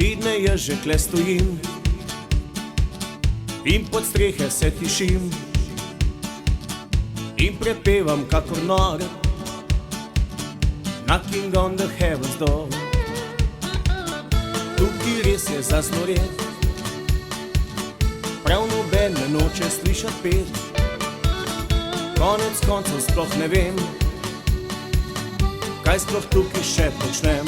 Tedne je že kle stojim in pod strehe se tišim in prepevam kakor nor Knocking on the heaven's door. Tukaj res je zasnoret, prav noben ne noče slišat pet. Konec koncev sploh ne vem, kaj sploh tukaj še počnem.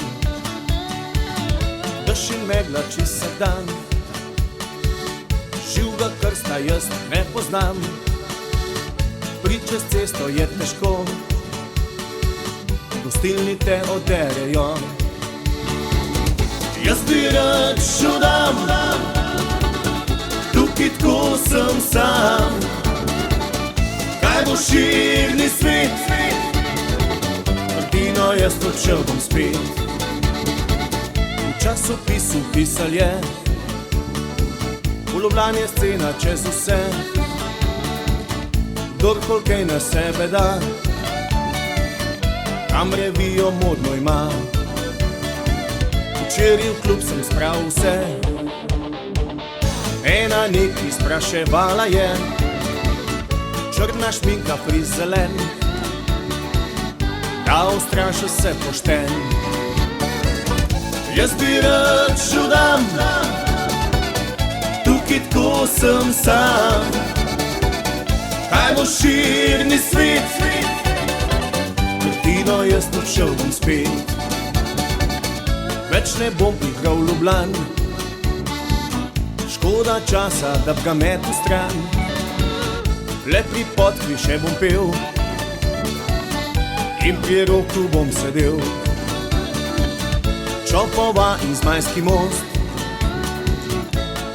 Dež in megla čist vsak dan, živega krsta jaz ne poznam. Priti čez cesto je težko, gostilni te oderejo. Jaz bi rad šel dam, tukaj tako sem sam. Kaj bo širni svet, vrtino jaz odšel bom spet. V časopisu pisal je, v Ljubljani je scena čez vse. Kdorkoli kaj na sebe da, tam revijo modno ima. Včeraj v klub sem spravil vse, ena nekaj spraševala je, črna šminka, friz zelen, da ustraši se pošten. Jaz bi rad šel dam, tukaj tako sem sam. Kaj bo širni svet, vrtino jaz odšel bom spet. Več ne bom igral v Ljubljani, škoda časa, da bi ga metil stran. Le pri Podkvi še bom pel in pri Roku bom sedel. Čopova in Zmajski most,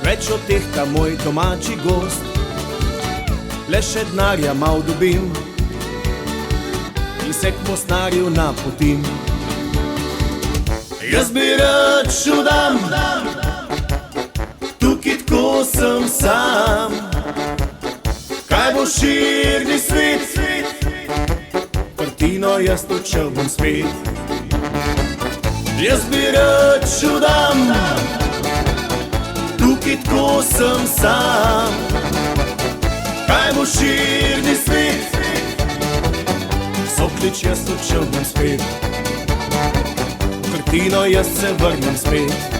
več od tehta moj domači gost. Le še denarja mal dobim in se k Mostnarju napotim. Jaz bi rad šel dam, tukaj tako sem sam. Kaj bo širni svet, vrtino jaz odšel bom spet. Jaz bi rad šel dam, tukaj tako sem sam. Kaj bo širni svet, Soklič jaz odšel bom spet. Vrtino jaz se vrnem spet.